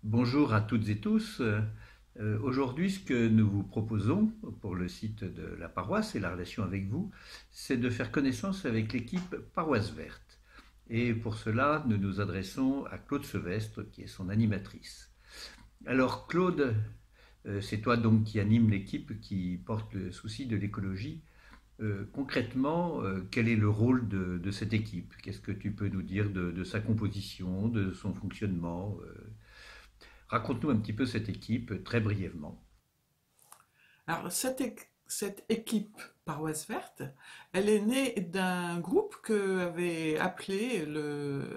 Bonjour à toutes et tous. Aujourd'hui, ce que nous vous proposons pour le site de la paroisse et la relation avec vous, c'est de faire connaissance avec l'équipe Paroisse Verte. Et pour cela, nous nous adressons à Claude Sevestre, qui est son animatrice. Alors Claude, c'est toi donc qui anime l'équipe qui porte le souci de l'écologie. Concrètement, quel est le rôle de cette équipe? Qu'est-ce que tu peux nous dire de sa composition, de son fonctionnement? Raconte-nous un petit peu cette équipe, très brièvement. Alors, cette équipe Paroisse Verte, elle est née d'un groupe que avait appelé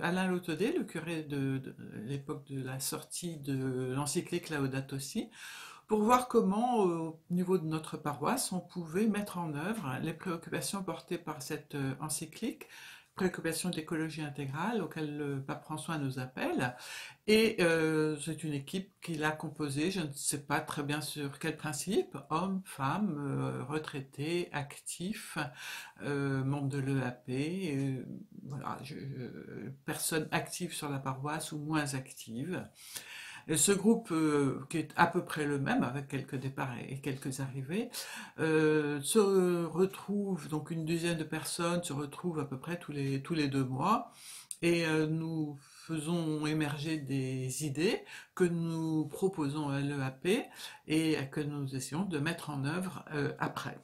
Alain Lautaudet, le curé de l'époque de la sortie de l'encyclique Laudato Si, pour voir comment, au niveau de notre paroisse, on pouvait mettre en œuvre les préoccupations portées par cette encyclique, préoccupations d'écologie intégrale auxquelles le pape François nous appelle. Et c'est une équipe qu'il a composée, je ne sais pas très bien sur quel principe, hommes, femmes, retraités, actifs, membres de l'EAP, voilà, personnes actives sur la paroisse ou moins actives. Et ce groupe, qui est à peu près le même, avec quelques départs et quelques arrivées, se retrouve, donc une dizaine de personnes se retrouvent à peu près tous les 2 mois, et nous faisons émerger des idées que nous proposons à l'EAP et que nous essayons de mettre en œuvre après,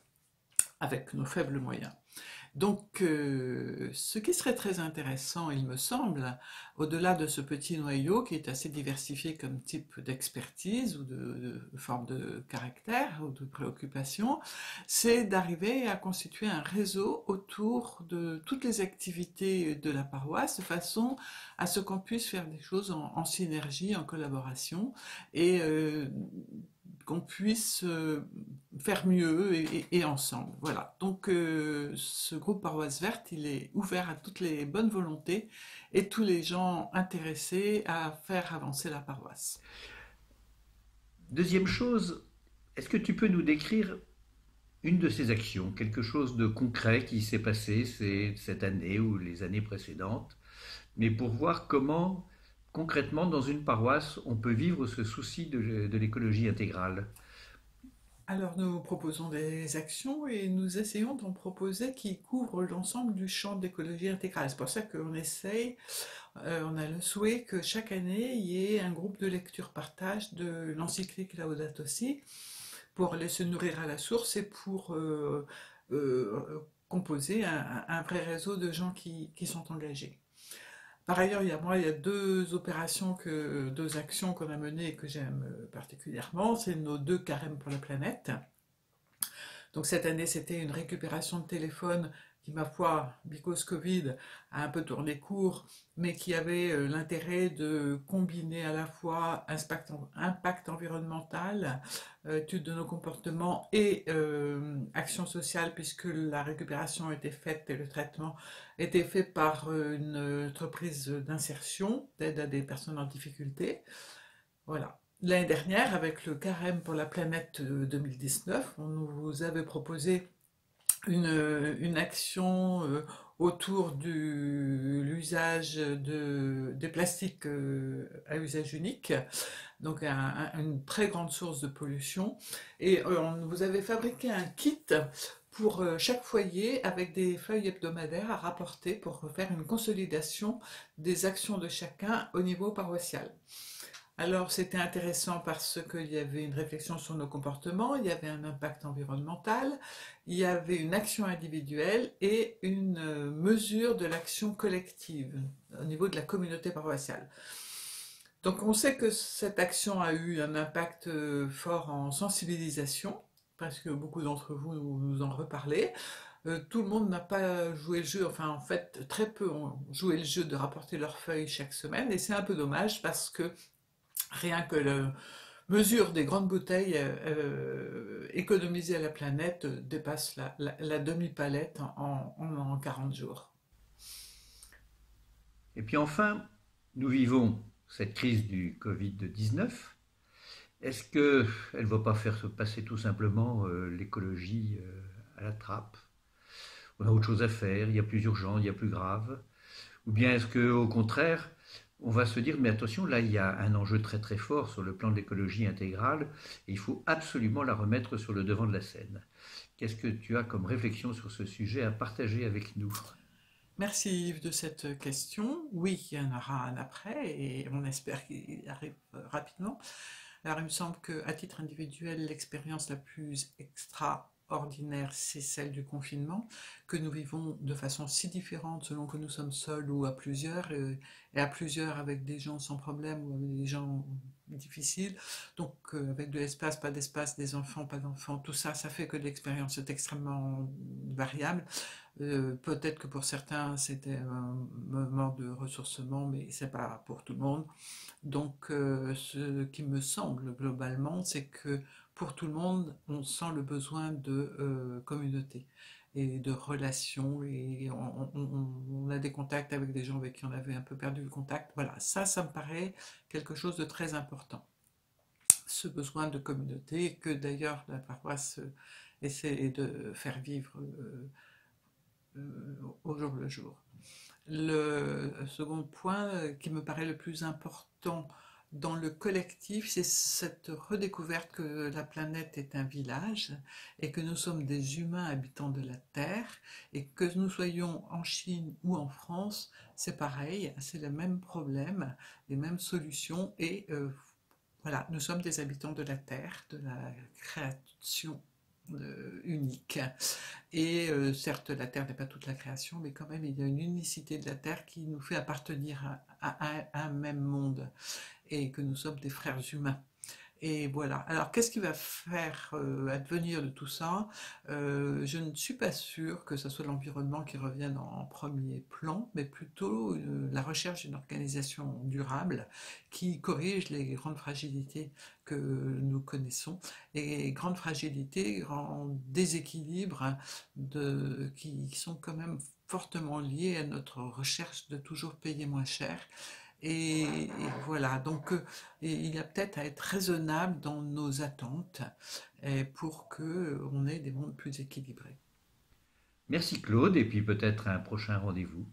avec nos faibles moyens. Donc, ce qui serait très intéressant, il me semble, au-delà de ce petit noyau qui est assez diversifié comme type d'expertise ou de forme de caractère ou de préoccupation, c'est d'arriver à constituer un réseau autour de toutes les activités de la paroisse, de façon à ce qu'on puisse faire des choses en synergie, en collaboration, et qu'on puisse faire mieux et ensemble. Voilà. Donc ce groupe Paroisse Verte, il est ouvert à toutes les bonnes volontés et tous les gens intéressés à faire avancer la paroisse. Deuxième chose, est-ce que tu peux nous décrire une de ces actions, quelque chose de concret qui s'est passé cette année ou les années précédentes, mais pour voir comment, concrètement, dans une paroisse, on peut vivre ce souci de l'écologie intégrale? Alors nous proposons des actions et nous essayons d'en proposer qui couvrent l'ensemble du champ d'écologie intégrale. C'est pour ça qu'on essaye, on a le souhait que chaque année il y ait un groupe de lecture partage de l'encyclique Laudato Si pour aller se nourrir à la source et pour composer un vrai réseau de gens qui sont engagés. Par ailleurs, il y a deux actions qu'on a menées et que j'aime particulièrement. C'est nos 2 carèmes pour la planète. Donc cette année, c'était une récupération de téléphone qui, ma foi, because Covid, a un peu tourné court, mais qui avait l'intérêt de combiner à la fois impact environnemental, étude de nos comportements et action sociale, puisque la récupération était faite et le traitement était fait par une entreprise d'insertion, d'aide à des personnes en difficulté. Voilà. L'année dernière, avec le Carême pour la planète 2019, on nous avait proposé une action autour de l'usage des plastiques à usage unique, donc une très grande source de pollution. Et on vous avait fabriqué un kit pour chaque foyer avec des feuilles hebdomadaires à rapporter pour faire une consolidation des actions de chacun au niveau paroissial. Alors c'était intéressant parce qu'il y avait une réflexion sur nos comportements, il y avait un impact environnemental, il y avait une action individuelle et une mesure de l'action collective au niveau de la communauté paroissiale. Donc on sait que cette action a eu un impact fort en sensibilisation, parce que beaucoup d'entre vous nous en reparlez. Tout le monde n'a pas joué le jeu, enfin en fait très peu ont joué le jeu de rapporter leurs feuilles chaque semaine, et c'est un peu dommage parce que rien que la mesure des grandes bouteilles économisées à la planète dépasse la demi-palette en 40 jours. Et puis enfin, nous vivons cette crise du Covid-19. Est-ce qu'elle ne va pas faire se passer tout simplement l'écologie à la trappe? On a autre chose à faire, il y a plus urgent, il y a plus grave. Ou bien est-ce que, au contraire, On va se dire, mais attention, là, il y a un enjeu très très fort sur le plan de l'écologie intégrale et il faut absolument la remettre sur le devant de la scène. Qu'est-ce que tu as comme réflexion sur ce sujet à partager avec nous? Merci Yves de cette question. Oui, il y en aura un après et on espère qu'il arrive rapidement. Alors, il me semble qu'à titre individuel, l'expérience la plus extraordinaire, c'est celle du confinement, que nous vivons de façon si différente selon que nous sommes seuls ou à plusieurs, et à plusieurs avec des gens sans problème ou avec des gens difficiles. Donc, avec de l'espace, pas d'espace, des enfants, pas d'enfants, tout ça, ça fait que l'expérience est extrêmement variable. Peut-être que pour certains, c'était un moment de ressourcement, mais c'est pas pour tout le monde. Donc, ce qui me semble globalement, c'est que pour tout le monde, on sent le besoin de communauté et de relations, et on a des contacts avec des gens avec qui on avait un peu perdu le contact. Voilà, ça me paraît quelque chose de très important, ce besoin de communauté que d'ailleurs la paroisse essaie de faire vivre au jour le jour. Le second point qui me paraît le plus important dans le collectif, c'est cette redécouverte que la planète est un village et que nous sommes des humains habitants de la Terre, et que nous soyons en Chine ou en France, c'est pareil, c'est le même problème, les mêmes solutions, et voilà, nous sommes des habitants de la Terre, de la création unique. Et certes, la Terre n'est pas toute la création, mais quand même, il y a une unicité de la Terre qui nous fait appartenir à un même monde, et que nous sommes des frères humains. Et voilà. Alors, qu'est-ce qui va faire advenir de tout ça? Je ne suis pas sûre que ce soit l'environnement qui revienne en premier plan, mais plutôt la recherche d'une organisation durable qui corrige les grandes fragilités que nous connaissons, et grandes fragilités, grands déséquilibres qui sont quand même fortement liés à notre recherche de toujours payer moins cher. Et voilà, donc il y a peut-être à être raisonnable dans nos attentes pour qu'on ait des mondes plus équilibrés. Merci Claude, et puis peut-être un prochain rendez-vous.